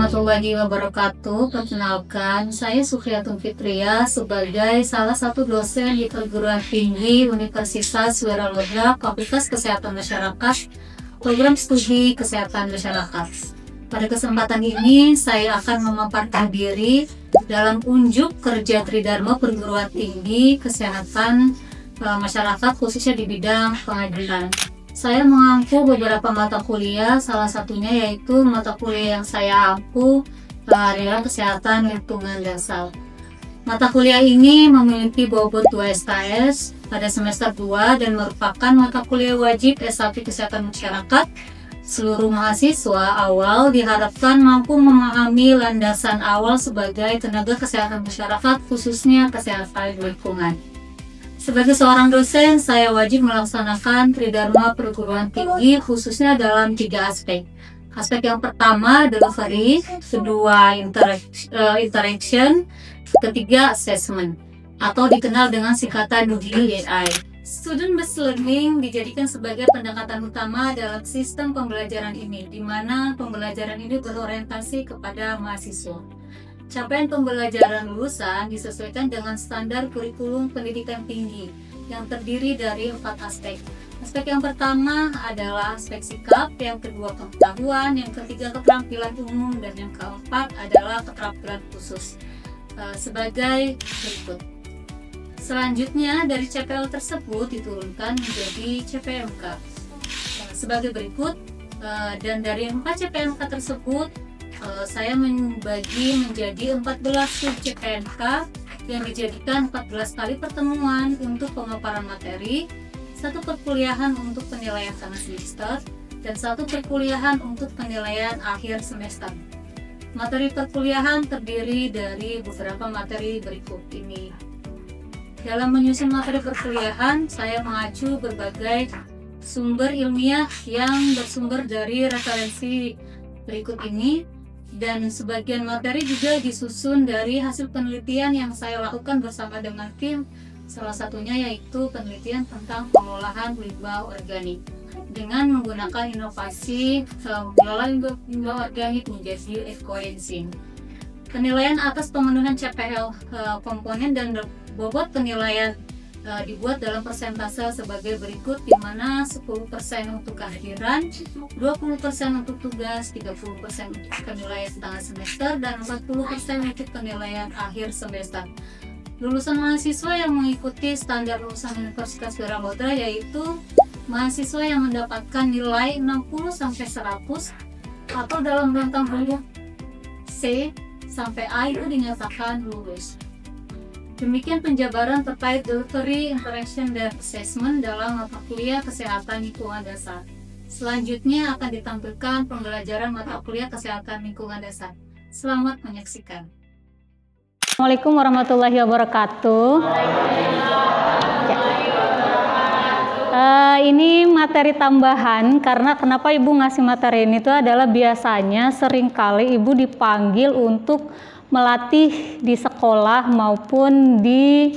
warahmatullahi wabarakatuh. Perkenalkan, saya Sukhriyatun Fitria sebagai salah satu dosen di perguruan tinggi Universitas Wiralodha Fakultas Kesehatan Masyarakat, Program Studi Kesehatan Masyarakat. Pada kesempatan ini, saya akan memaparkan diri dalam unjuk kerja Tridharma Perguruan Tinggi Kesehatan Masyarakat, khususnya di bidang pengadilan. Saya mengampu beberapa mata kuliah, salah satunya yaitu mata kuliah yang saya ampu adalah Kesehatan Lingkungan Dasar. Mata kuliah ini memiliki bobot 2 SKS pada semester 2 dan merupakan mata kuliah wajib S1 Kesehatan Masyarakat. Seluruh mahasiswa awal diharapkan mampu memahami landasan awal sebagai tenaga kesehatan masyarakat, khususnya kesehatan lingkungan. Sebagai seorang dosen, saya wajib melaksanakan Tridharma Perguruan Tinggi khususnya dalam 3 aspek. Aspek yang pertama, delivery, kedua, interaction, ketiga, assessment, atau dikenal dengan singkatan DEI. Student-based learning dijadikan sebagai pendekatan utama dalam sistem pembelajaran ini, di mana pembelajaran ini berorientasi kepada mahasiswa. Capaian pembelajaran lulusan disesuaikan dengan standar kurikulum pendidikan tinggi yang terdiri dari 4 aspek. Aspek yang pertama adalah aspek sikap, yang kedua pengetahuan, yang ketiga keterampilan umum, dan yang keempat adalah keterampilan khusus. Sebagai berikut. Selanjutnya dari CPL tersebut diturunkan menjadi CPMK. Sebagai berikut, dan dari 4 CPMK tersebut saya membagi menjadi 14 sub CPMK yang dijadikan 14 kali pertemuan untuk pemaparan materi, 1 perkuliahan untuk penilaian tengah semester, dan 1 perkuliahan untuk penilaian akhir semester. Materi perkuliahan terdiri dari beberapa materi berikut ini. Dalam menyusun materi perkuliahan, saya mengacu berbagai sumber ilmiah yang bersumber dari referensi berikut ini, dan sebagian materi juga disusun dari hasil penelitian yang saya lakukan bersama dengan tim, salah satunya yaitu penelitian tentang pengolahan limbah organik dengan menggunakan inovasi mengolah limbah organik menjadi ekoenzim. Penilaian atas pemenuhan CPL komponen dan bobot penilaian dibuat dalam persentase sebagai berikut, di mana 10% untuk kehadiran, 20% untuk tugas, 30% untuk penilaian setengah semester, dan 40% untuk penilaian akhir semester. Lulusan mahasiswa yang mengikuti standar lulusan Universitas Wiralodha yaitu mahasiswa yang mendapatkan nilai 60-100 atau dalam rentang huruf C sampai A itu dinyatakan lulus. Demikian penjabaran terkait delivery, interaction, dan assessment dalam mata kuliah Kesehatan Lingkungan Dasar. Selanjutnya akan ditampilkan pembelajaran mata kuliah Kesehatan Lingkungan Dasar. Selamat menyaksikan. Assalamualaikum warahmatullahi wabarakatuh. Ini materi tambahan, karena kenapa Ibu ngasih materi ini itu adalah biasanya seringkali Ibu dipanggil untuk melatih di sekolah maupun di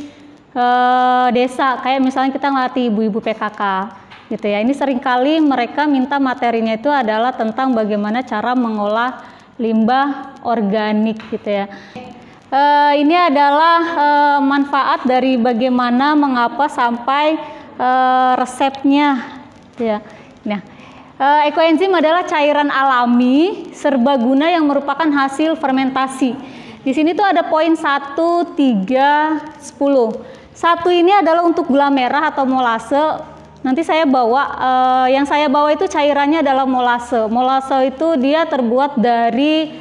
desa, kayak misalnya kita ngelatih ibu-ibu PKK gitu ya. Ini seringkali mereka minta materinya itu adalah tentang bagaimana cara mengolah limbah organik gitu ya. Ini adalah manfaat dari bagaimana mengapa sampai resepnya gitu ya. Nah, ekoenzim adalah cairan alami serbaguna yang merupakan hasil fermentasi. Di sini tuh ada poin 1, 3, 10. 1 ini adalah untuk gula merah atau molase. Nanti saya bawa, yang saya bawa itu cairannya adalah molase. Molase itu dia terbuat dari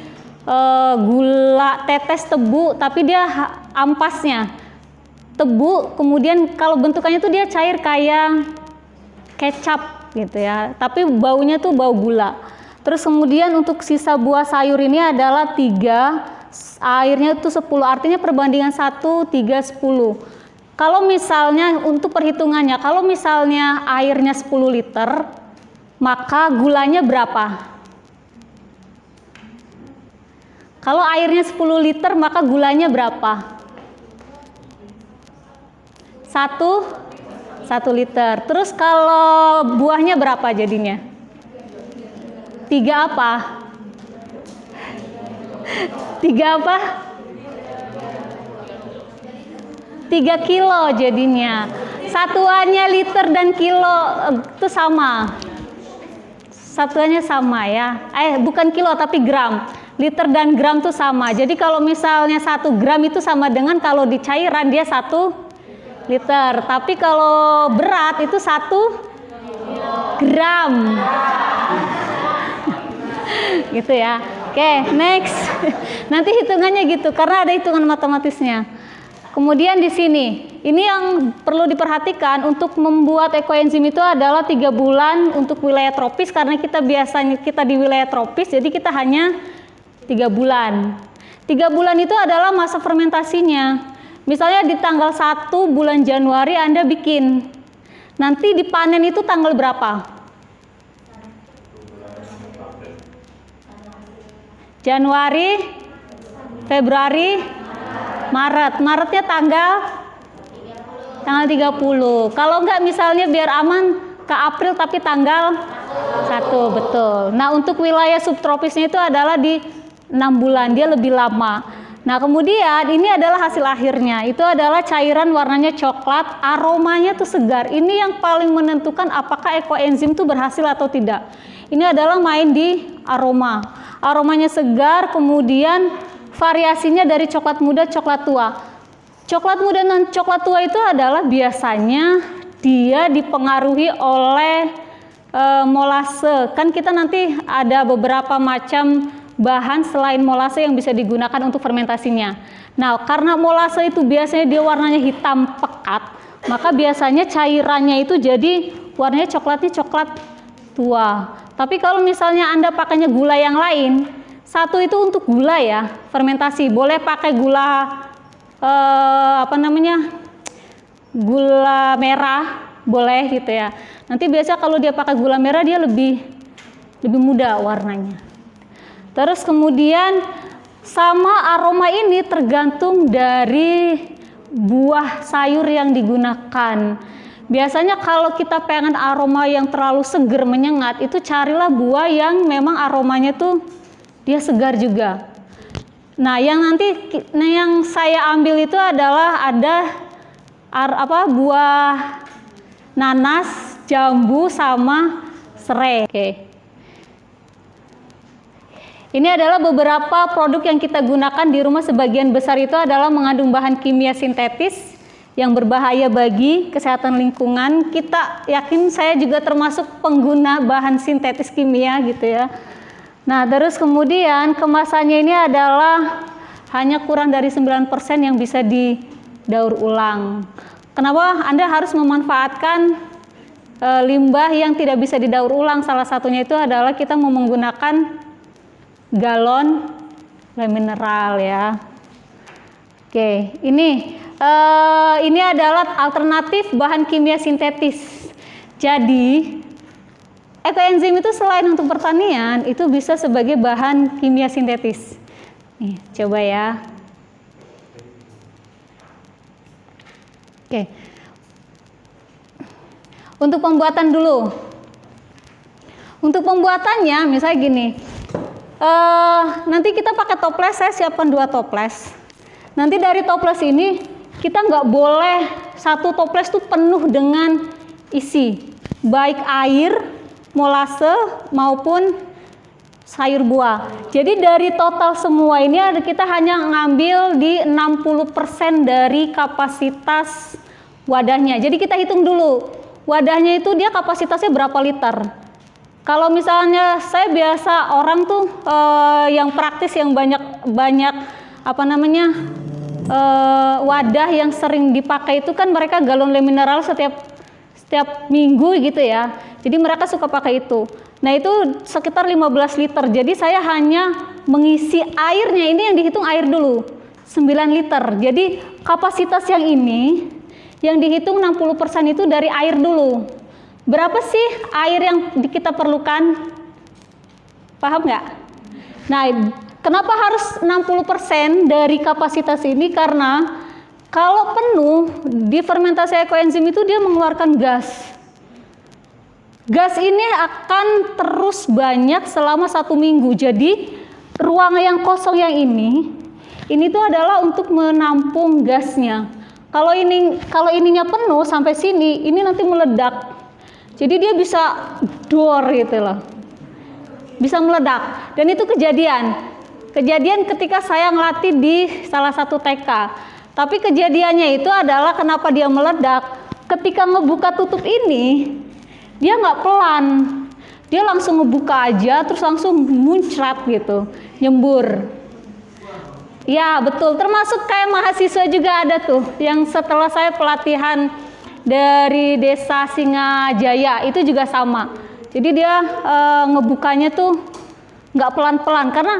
gula tetes tebu, tapi dia ampasnya tebu. Kemudian kalau bentukannya tuh dia cair kayak kecap gitu ya, tapi baunya tuh bau gula. Terus kemudian untuk sisa buah sayur ini adalah 3, airnya itu 10, artinya perbandingan 1, 3, 10. Kalau misalnya untuk perhitungannya, kalau misalnya airnya 10 liter, maka gulanya berapa? Kalau airnya 10 liter, maka gulanya berapa? 1 liter. Terus kalau buahnya berapa jadinya? 3 apa? 3 apa? 3 kilo jadinya. Satuannya liter dan kilo itu sama. Satuannya sama ya. Bukan kilo tapi gram. Liter dan gram itu sama. Jadi kalau misalnya 1 gram itu sama dengan kalau di cairan dia 1 liter. Tapi kalau berat itu 1 gram. Gitu ya. Oke, next. Nanti hitungannya gitu karena ada hitungan matematisnya. Kemudian di sini, ini yang perlu diperhatikan untuk membuat ekoenzim itu adalah 3 bulan untuk wilayah tropis karena kita biasanya di wilayah tropis, jadi kita hanya 3 bulan. 3 bulan itu adalah masa fermentasinya. Misalnya di tanggal 1 bulan Januari Anda bikin, nanti dipanen itu tanggal berapa? Januari, Februari, Maret. Maretnya tanggal 30. Kalau enggak misalnya biar aman ke April tapi tanggal 1, betul. Nah, untuk wilayah subtropisnya itu adalah di 6 bulan, dia lebih lama. Nah, kemudian ini adalah hasil akhirnya. Itu adalah cairan warnanya coklat, aromanya tuh segar. Ini yang paling menentukan apakah ekoenzim itu berhasil atau tidak. Ini adalah main di aroma. Aromanya segar, kemudian variasinya dari coklat muda, coklat tua. Coklat muda dan coklat tua itu adalah biasanya dia dipengaruhi oleh molase. Kan kita nanti ada beberapa macam bahan selain molase yang bisa digunakan untuk fermentasinya. Nah, karena molase itu biasanya dia warnanya hitam pekat, maka biasanya cairannya itu jadi warnanya coklatnya coklat tua. Tapi kalau misalnya Anda pakainya gula yang lain, satu itu untuk gula ya, fermentasi. Boleh pakai gula gula merah, boleh gitu ya. Nanti biasa kalau dia pakai gula merah dia lebih muda warnanya. Terus kemudian sama aroma ini tergantung dari buah sayur yang digunakan. Biasanya kalau kita pengen aroma yang terlalu seger menyengat, itu carilah buah yang memang aromanya tuh dia segar juga. Nah, yang saya ambil itu adalah ada buah nanas, jambu sama serai. Oke. Ini adalah beberapa produk yang kita gunakan di rumah, sebagian besar itu adalah mengandung bahan kimia sintetis yang berbahaya bagi kesehatan lingkungan. Kita yakin saya juga termasuk pengguna bahan sintetis kimia gitu ya. Nah, terus kemudian kemasannya ini adalah hanya kurang dari 9% yang bisa didaur ulang. Kenapa Anda harus memanfaatkan limbah yang tidak bisa didaur ulang? Salah satunya itu adalah kita mau menggunakan galon mineral ya. Oke, ini adalah alternatif bahan kimia sintetis. Jadi ekoenzim itu selain untuk pertanian, itu bisa sebagai bahan kimia sintetis. Nih, coba ya. Oke. Untuk pembuatan dulu. Untuk pembuatannya, misalnya gini. Nanti kita pakai toples, saya siapkan 2 toples. Nanti dari toples ini, kita nggak boleh satu toples tuh penuh dengan isi. Baik air, molase maupun sayur buah. Jadi dari total semua ini kita hanya ngambil di 60% dari kapasitas wadahnya. Jadi kita hitung dulu wadahnya itu dia kapasitasnya berapa liter. Kalau misalnya saya biasa orang tuh yang praktis yang banyak wadah yang sering dipakai itu kan mereka galon mineral setiap minggu gitu ya. Jadi mereka suka pakai itu. Nah, itu sekitar 15 liter. Jadi saya hanya mengisi airnya, ini yang dihitung air dulu, 9 liter. Jadi kapasitas yang ini yang dihitung 60% itu dari air dulu. Berapa sih air yang kita perlukan? Paham nggak? Nah, kenapa harus 60% dari kapasitas ini? Karena kalau penuh di fermentasi ekoenzim itu dia mengeluarkan gas. Gas ini akan terus banyak selama 1 minggu. Jadi ruang yang kosong yang ini tuh adalah untuk menampung gasnya. Kalau ininya penuh sampai sini, ini nanti meledak. Jadi dia bisa dor gitu loh. Bisa meledak. Dan itu kejadian ketika saya ngelatih di salah satu TK. Tapi kejadiannya itu adalah kenapa dia meledak. Ketika ngebuka tutup ini, dia nggak pelan. Dia langsung ngebuka aja, terus langsung muncrat gitu, nyembur. Ya betul, termasuk kayak mahasiswa juga ada tuh, yang setelah saya pelatihan dari desa Singajaya, itu juga sama. Jadi dia ngebukanya tuh nggak pelan-pelan, karena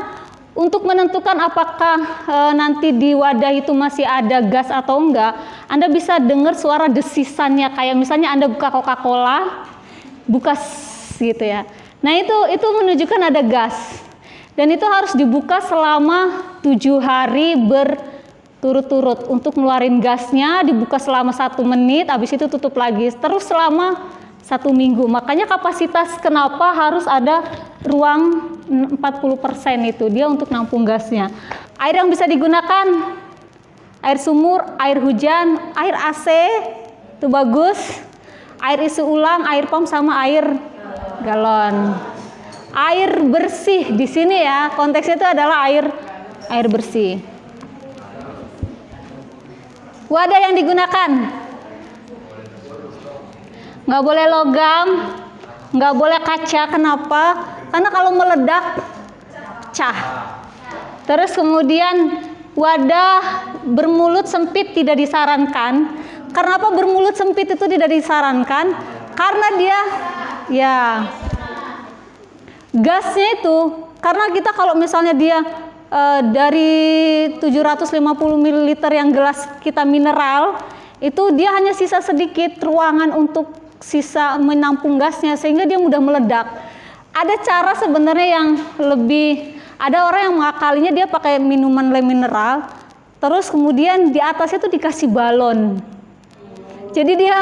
untuk menentukan apakah nanti di wadah itu masih ada gas atau enggak, Anda bisa dengar suara desisannya, kayak misalnya Anda buka Coca-Cola, buka gitu ya. Nah itu menunjukkan ada gas. Dan itu harus dibuka selama 7 hari berturut-turut. Untuk ngeluarin gasnya dibuka selama 1 menit, habis itu tutup lagi. Terus selama 1 minggu. Makanya kapasitas kenapa harus ada ruang 40% itu, dia untuk nampung gasnya. Air yang bisa digunakan, air sumur, air hujan, air AC, itu bagus. Air isi ulang, air pom sama air galon. Air bersih di sini ya, konteksnya itu adalah air bersih. Wadah yang digunakan, nggak boleh logam, nggak boleh kaca. Kenapa? Karena kalau meledak pecah. Terus kemudian wadah bermulut sempit tidak disarankan. Kenapa bermulut sempit itu tidak disarankan? Karena dia ya gasnya itu, karena kita kalau misalnya dia dari 750 ml yang gelas kita mineral, itu dia hanya sisa sedikit ruangan untuk sisa menampung gasnya, sehingga dia mudah meledak. Ada cara sebenarnya yang lebih, ada orang yang mengakalinya, dia pakai minuman mineral, terus kemudian di atasnya itu dikasih balon. Jadi dia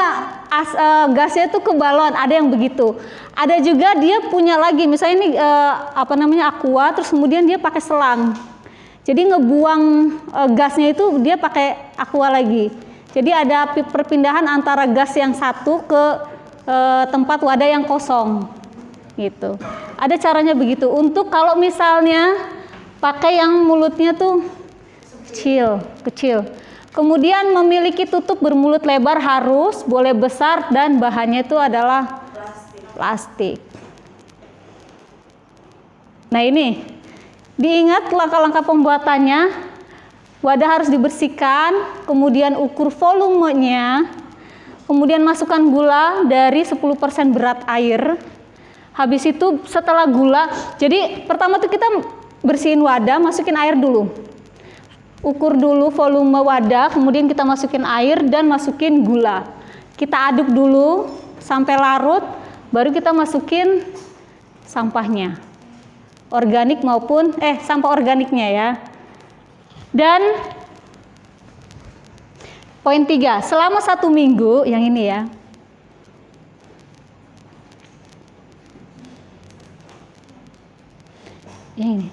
gasnya itu ke balon, ada yang begitu. Ada juga dia punya lagi, misalnya ini aqua, terus kemudian dia pakai selang. Jadi ngebuang gasnya itu dia pakai aqua lagi. Jadi ada perpindahan antara gas yang satu ke tempat wadah yang kosong. Gitu. Ada caranya begitu. Untuk kalau misalnya pakai yang mulutnya tuh kecil. Kemudian memiliki tutup bermulut lebar, harus boleh besar, dan bahannya itu adalah plastik. Nah ini, diingat langkah-langkah pembuatannya. Wadah harus dibersihkan, kemudian ukur volumenya, kemudian masukkan gula dari 10% berat air. Habis itu setelah gula, jadi pertama tuh kita bersihin wadah, masukin air dulu. Ukur dulu volume wadah, kemudian kita masukin air dan masukin gula. Kita aduk dulu sampai larut, baru kita masukin sampahnya. Organik maupun sampah organiknya ya. Dan poin 3, selama 1 minggu, yang ini ya. Ini.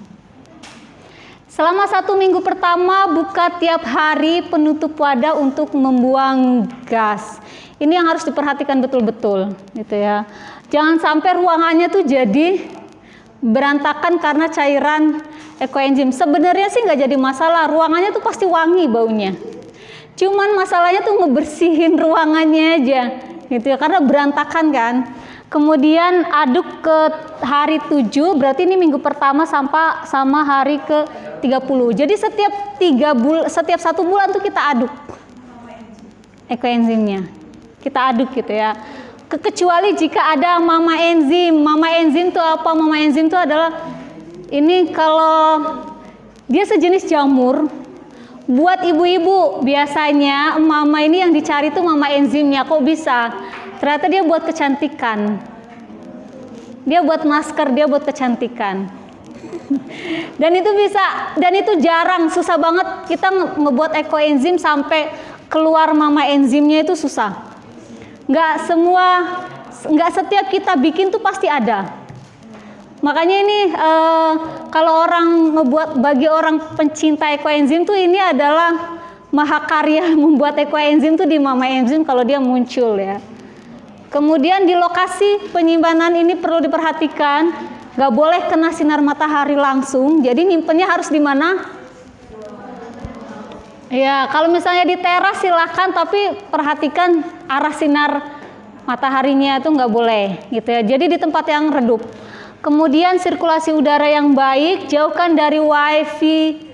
Selama 1 minggu pertama, buka tiap hari penutup wadah untuk membuang gas. Ini yang harus diperhatikan betul-betul, gitu ya. Jangan sampai ruangannya tuh jadi berantakan karena cairan ekoenzim. Sebenarnya sih nggak jadi masalah, ruangannya tuh pasti wangi baunya. Cuman masalahnya tuh ngebersihin ruangannya aja, gitu ya, karena berantakan kan. Kemudian aduk ke hari 7, berarti ini minggu pertama sama hari ke 30. Jadi setiap 1 bulan tuh kita aduk ekoenzimnya. Kita aduk gitu ya. Kecuali jika ada mama enzim. Mama enzim itu apa? Mama enzim itu adalah, ini kalau dia sejenis jamur. Buat ibu-ibu biasanya mama ini yang dicari tuh mama enzimnya. Kok bisa? Ternyata dia buat kecantikan. Dia buat masker, dia buat kecantikan. Dan itu jarang, susah banget kita ngebuat ekoenzim sampai keluar mama enzimnya, itu susah. Nggak setiap kita bikin tuh pasti ada. Makanya ini kalau orang ngebuat, bagi orang pencinta ekoenzim tuh ini adalah mahakarya membuat ekoenzim tuh di Mama Enzim kalau dia muncul ya. Kemudian di lokasi penyimpanan ini perlu diperhatikan, nggak boleh kena sinar matahari langsung. Jadi nyimpennya harus di mana? Ya, kalau misalnya di teras silahkan, tapi perhatikan arah sinar mataharinya itu nggak boleh gitu ya. Jadi di tempat yang redup. Kemudian sirkulasi udara yang baik, jauhkan dari wifi,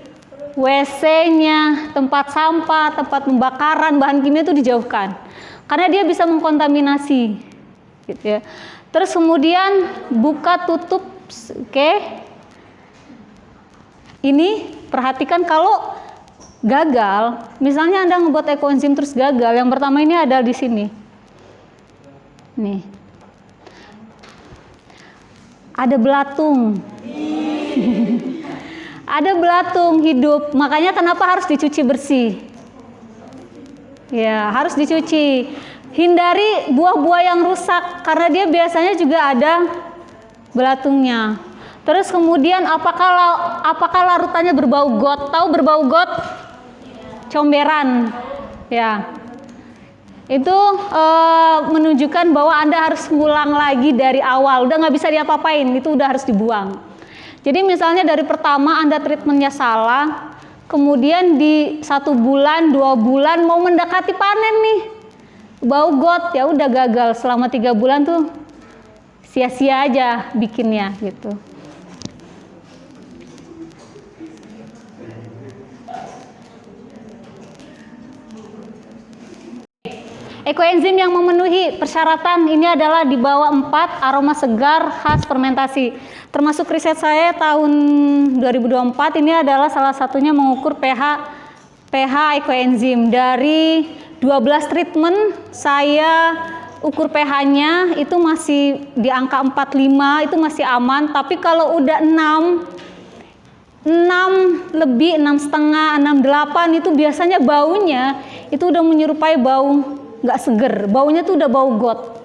WC-nya, tempat sampah, tempat pembakaran bahan kimia itu dijauhkan. Karena dia bisa mengkontaminasi gitu ya. Terus kemudian buka tutup, oke. Ini perhatikan kalau gagal, misalnya Anda ngebuat ekoenzim terus gagal, yang pertama ini ada di sini. Nih. Ada belatung. Ada belatung hidup, makanya kenapa harus dicuci bersih? Ya, harus dicuci. Hindari buah-buah yang rusak karena dia biasanya juga ada belatungnya. Terus kemudian apakah larutannya berbau got? Tahu berbau got? Comberan. Ya. Itu menunjukkan bahwa Anda harus ngulang lagi dari awal, udah nggak bisa diapa-apain, itu udah harus dibuang. Jadi misalnya dari pertama Anda treatmentnya salah, kemudian di 1 bulan, 2 bulan mau mendekati panen nih, bau got, ya udah gagal selama 3 bulan tuh sia-sia aja bikinnya gitu. Ekoenzim yang memenuhi persyaratan ini adalah di bawah 4, aroma segar khas fermentasi. Termasuk riset saya tahun 2024 ini adalah salah satunya mengukur pH ekoenzim. Dari 12 treatment saya ukur pH-nya itu masih di angka 45, itu masih aman. Tapi kalau udah 6 lebih, 6,5, 6,8 itu biasanya baunya itu udah menyerupai bau nggak seger, baunya tuh udah bau got.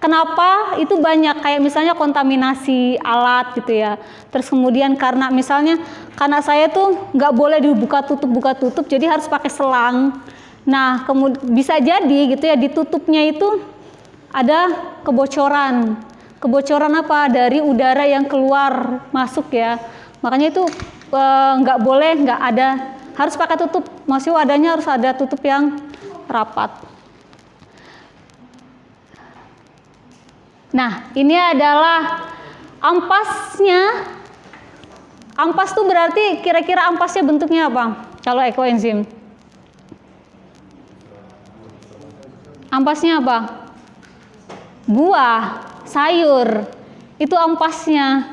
Kenapa? Itu banyak kayak misalnya kontaminasi alat gitu ya. Terus kemudian karena misalnya karena saya tuh nggak boleh dibuka tutup, jadi harus pakai selang. Nah, kemudian bisa jadi gitu ya, di tutupnya itu ada kebocoran. Kebocoran apa? Dari udara yang keluar masuk ya. Makanya itu nggak boleh, nggak ada, harus pakai tutup. Masih adanya harus ada tutup yang rapat. Nah, ini adalah ampasnya. Ampas tuh berarti kira-kira ampasnya bentuknya apa? Kalau ekoenzim. Ampasnya apa? Buah, sayur. Itu ampasnya.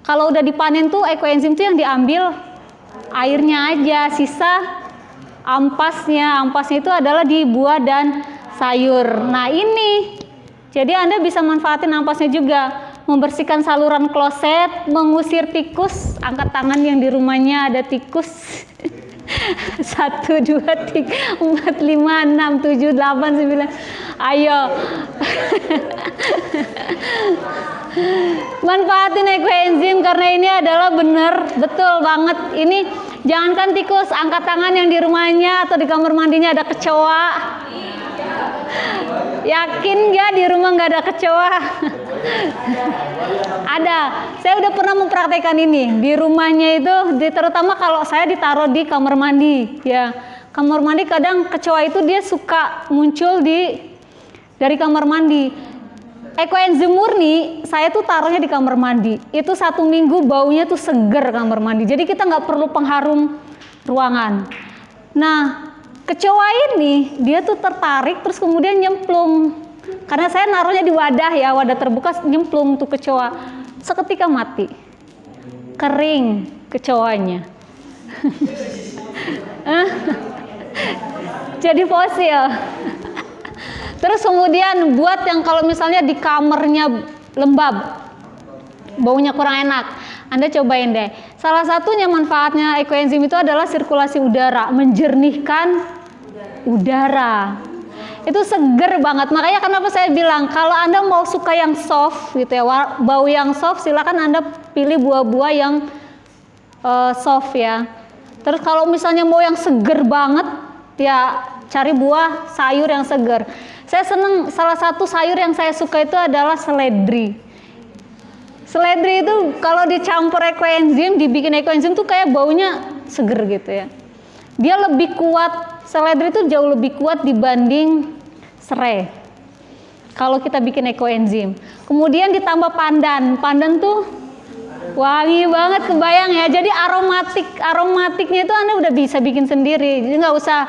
Kalau udah dipanen tuh ekoenzim tuh yang diambil airnya aja, sisa ampasnya. Ampasnya itu adalah di buah dan sayur. Nah, ini jadi Anda bisa manfaatin ampasnya juga, membersihkan saluran kloset, mengusir tikus. Angkat tangan yang di rumahnya ada tikus. 1, 2, 3, 4, 5, 6, 7, 8, 9. Ayo. Manfaatin ekoenzim karena ini adalah benar, betul banget. Ini jangankan tikus, angkat tangan yang di rumahnya atau di kamar mandinya ada kecoa. Yakin nggak di rumah nggak ada kecoa? Ada. Saya udah pernah mempraktekkan ini di rumahnya itu, terutama kalau saya ditaruh di kamar mandi. Ya, kamar mandi kadang kecoa itu dia suka muncul dari kamar mandi. Ekoenzim murni saya tuh taruhnya di kamar mandi. Itu 1 minggu baunya tuh seger kamar mandi. Jadi kita nggak perlu pengharum ruangan. Nah, kecoa ini dia tuh tertarik terus kemudian nyemplung. Karena saya naruhnya di wadah ya, wadah terbuka, nyemplung tuh kecoa. Seketika mati. Kering kecoanya. Jadi fosil. Terus kemudian buat yang kalau misalnya di kamarnya lembab, baunya kurang enak, Anda cobain deh. Salah satunya manfaatnya ekoenzim itu adalah sirkulasi udara, menjernihkan udara. itu seger banget. Makanya kenapa saya bilang kalau Anda mau suka yang soft gitu ya, bau yang soft, silakan Anda pilih buah-buah yang soft ya. Terus kalau misalnya mau yang seger banget ya cari buah sayur yang seger. Saya seneng, salah satu sayur yang saya suka itu adalah seledri. Seledri itu kalau dicampur ekoenzim, dibikin ekoenzim tuh kayak baunya seger gitu ya. Dia lebih kuat, seledri itu jauh lebih kuat dibanding serai. Kalau kita bikin ekoenzim. Kemudian ditambah pandan. Pandan tuh wangi banget, kebayang ya. Jadi aromatiknya itu Anda udah bisa bikin sendiri. Jadi nggak usah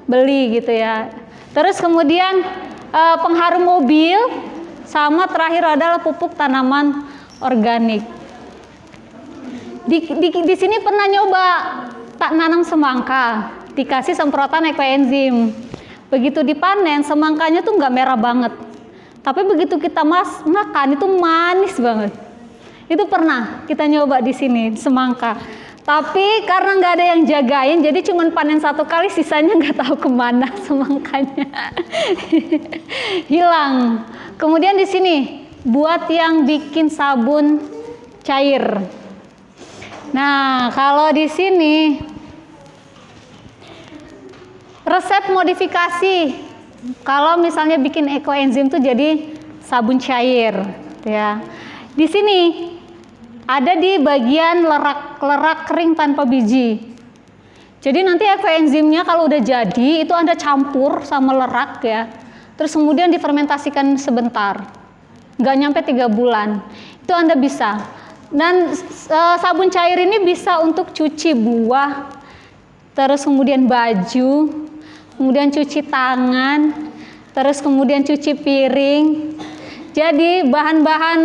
beli gitu ya. Terus kemudian pengharum mobil, sama terakhir adalah pupuk tanaman organik. Di sini pernah nyoba tak nanam semangka, dikasih semprotan ekoenzim. Begitu dipanen, semangkanya tuh nggak merah banget. Tapi begitu kita makan itu manis banget. Itu pernah kita nyoba di sini semangka. Tapi karena nggak ada yang jagain, jadi cuma panen satu kali, sisanya nggak tahu kemana semangkanya. Hilang. Kemudian di sini buat yang bikin sabun cair. Nah, kalau di sini resep modifikasi. Kalau misalnya bikin ekoenzim tuh jadi sabun cair, ya. Di sini ada di bagian lerak kering tanpa biji. Jadi nanti ekoenzimnya kalau udah jadi itu Anda campur sama lerak ya. Terus kemudian difermentasikan sebentar. Nggak nyampe 3 bulan. Itu Anda bisa. Dan sabun cair ini bisa untuk cuci buah, terus kemudian baju, kemudian cuci tangan, terus kemudian cuci piring. Jadi bahan-bahan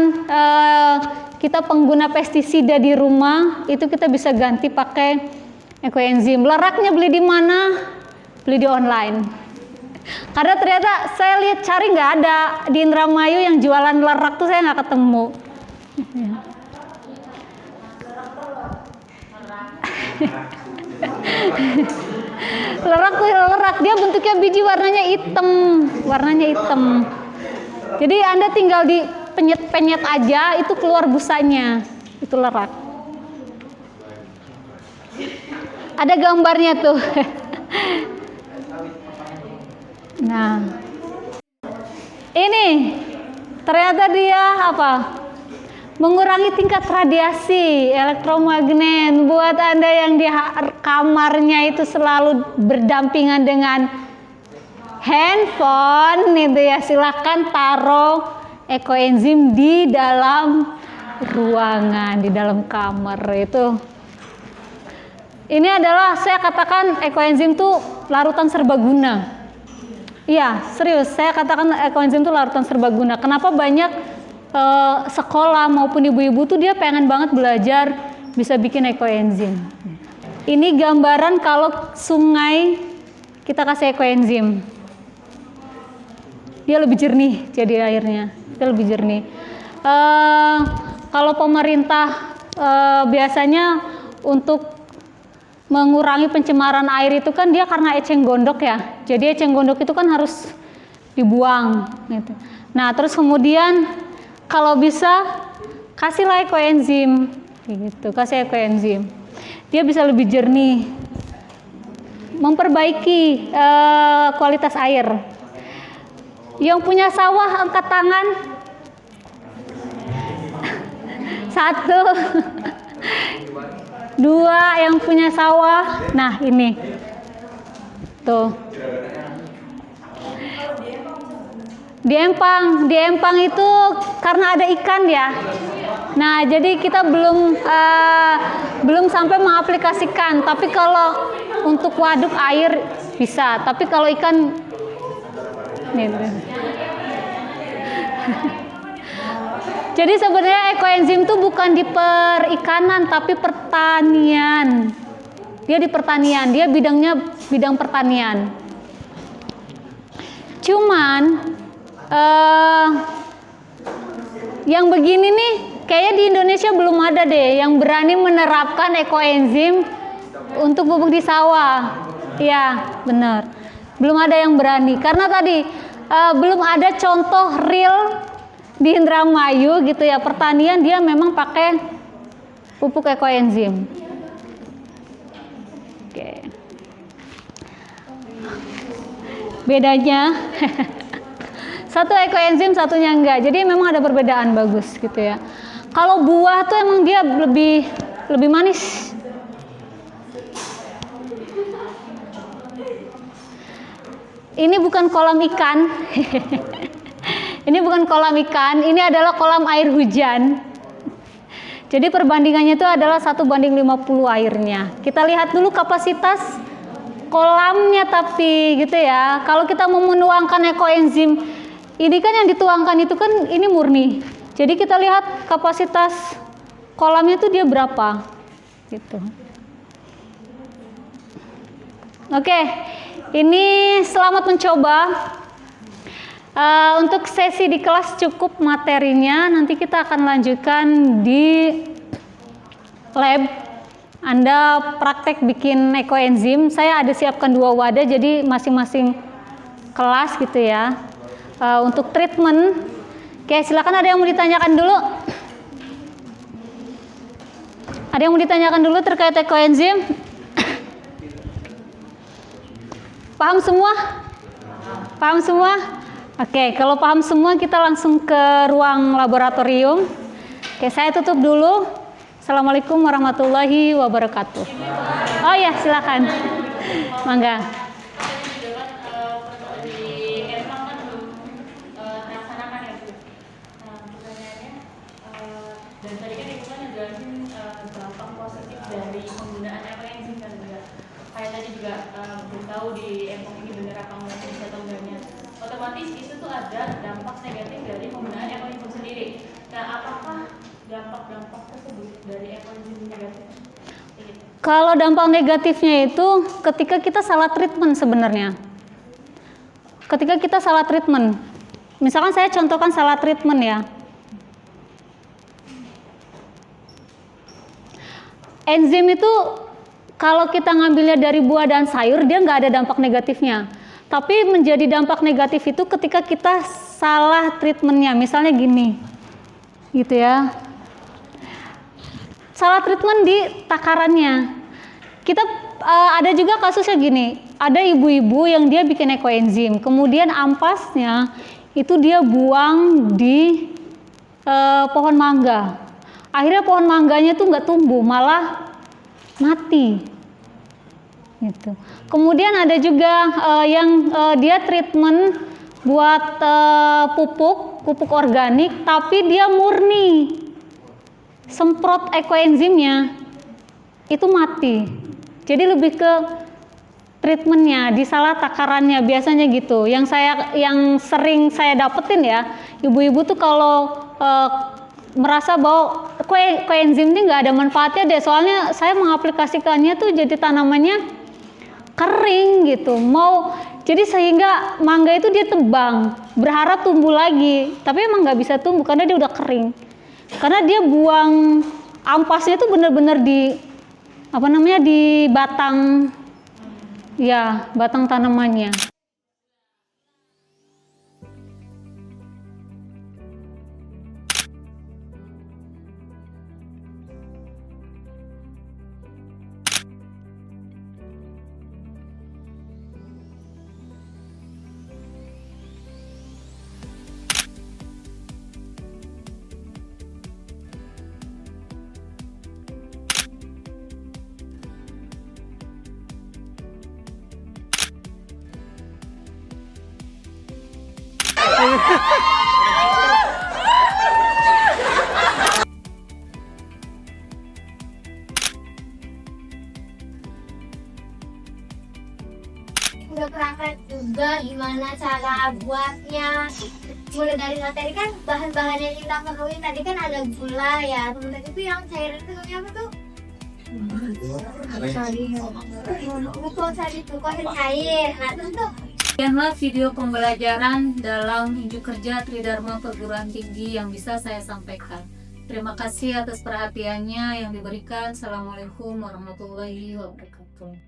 kita pengguna pestisida di rumah itu kita bisa ganti pakai ekoenzim. Leraknya beli di mana? Beli di online. Karena ternyata saya lihat cari nggak ada di Indramayu yang jualan lerak tuh, saya nggak ketemu. Lerak tuh lerak, dia bentuknya biji, warnanya hitam. Jadi Anda tinggal di penyet aja, itu keluar busanya, itu lerak. Ada gambarnya tuh. Nah, ini ternyata dia apa? Mengurangi tingkat radiasi elektromagnet. Buat Anda yang di kamarnya itu selalu berdampingan dengan handphone, itu ya silakan taruh ekoenzim di dalam ruangan, di dalam kamar itu. Ini adalah saya katakan ekoenzim itu larutan serbaguna. Iya, serius, saya katakan ekoenzim itu larutan serbaguna. Kenapa banyak sekolah maupun ibu-ibu tuh dia pengen banget belajar bisa bikin ekoenzim. Ini gambaran kalau sungai kita kasih ekoenzim. Dia lebih jernih jadi airnya. Dia lebih jernih. Kalau pemerintah biasanya untuk mengurangi pencemaran air itu kan dia karena eceng gondok ya. Jadi eceng gondok itu kan harus dibuang gitu. Nah, terus kemudian kalau bisa kasihlah ekoenzim gitu, kasih ekoenzim. Dia bisa lebih jernih. Memperbaiki kualitas air. Yang punya sawah angkat tangan. 1 2 yang punya sawah. Nah, ini. Tuh. Di Empang itu karena ada ikan ya. Nah, jadi kita belum sampai mengaplikasikan. Tapi kalau untuk waduk air bisa. Tapi kalau ikan nih. Jadi sebenarnya ekoenzim itu bukan di perikanan tapi pertanian. Dia di pertanian, dia bidang pertanian. Cuman yang begini nih kayaknya di Indonesia belum ada deh yang berani menerapkan ekoenzim untuk pupuk di sawah. Iya, benar. Belum ada yang berani karena tadi belum ada contoh real di Indramayu gitu ya, pertanian dia memang pakai pupuk ekoenzim. Oke. Bedanya satu ekoenzim, satunya enggak. Jadi memang ada perbedaan bagus gitu ya. Kalau buah tuh emang dia lebih manis. Ini bukan kolam ikan. Ini bukan kolam ikan, ini adalah kolam air hujan. Jadi perbandingannya itu adalah 1:50 airnya. Kita lihat dulu kapasitas kolamnya tapi gitu ya. Kalau kita mau menuangkan ekoenzim, ini kan yang dituangkan itu kan ini murni. Jadi kita lihat kapasitas kolamnya itu dia berapa gitu. Oke, ini selamat mencoba. Untuk sesi di kelas cukup materinya, nanti kita akan lanjutkan di lab. Anda praktek bikin ekoenzim. Saya ada siapkan 2 wadah, jadi masing-masing kelas gitu ya. Untuk treatment, oke silakan, ada yang mau ditanyakan dulu? Ada yang mau ditanyakan dulu terkait ekoenzim? Paham semua? Paham semua? Oke, kalau paham semua kita langsung ke ruang laboratorium. Oke, saya tutup dulu. Assalamualaikum warahmatullahi wabarakatuh. Oh ya, silakan. Mangga. Dan tadi kan Ibu kan ngejelasin dampak positif dari penggunaan ekoenzim kan juga. Kayak tadi juga belum tahu di Epok ini benar apa enggak bisa atau enggaknya. Otomatis itu tuh ada dampak negatif dari penggunaan ekoenzim sendiri. Nah, apakah dampak-dampak tersebut dari ekoenzim negatif? Kalau dampak negatifnya itu ketika kita salah treatment sebenarnya. Ketika kita salah treatment. Misalkan saya contohkan salah treatment ya. Enzim itu kalau kita ngambilnya dari buah dan sayur dia nggak ada dampak negatifnya. Tapi menjadi dampak negatif itu ketika kita salah treatmentnya. Misalnya gini, gitu ya. Salah treatment di takarannya. Kita ada juga kasusnya gini, ada ibu-ibu yang dia bikin ekoenzim, kemudian ampasnya itu dia buang di pohon mangga. Akhirnya pohon mangganya tuh nggak tumbuh, malah mati. Gitu. Kemudian ada juga yang dia treatment buat pupuk organik, tapi dia murni semprot ekoenzimnya itu mati. Jadi lebih ke treatmentnya, disalah takarannya biasanya gitu. Yang sering saya dapetin ya, ibu-ibu tuh kalau merasa bahwa koenzim ini nggak ada manfaatnya deh, soalnya saya mengaplikasikannya tuh jadi tanamannya kering gitu, jadi sehingga mangga itu dia tebang, berharap tumbuh lagi, tapi emang nggak bisa tumbuh karena dia udah kering, karena dia buang ampasnya itu benar-benar di di batang, ya batang tanamannya. Udah praktek juga gimana cara buatnya, mulai dari materi kan bahan-bahan yang kita perluin tadi kan ada gula ya, kemudian itu yang cairan itu apa tuh? Betul tadi tuh kok cair. Nah itu tuh Sekianlah video pembelajaran dalam unjuk kerja Tridharma Perguruan Tinggi yang bisa saya sampaikan. Terima kasih atas perhatiannya yang diberikan. Assalamualaikum warahmatullahi wabarakatuh.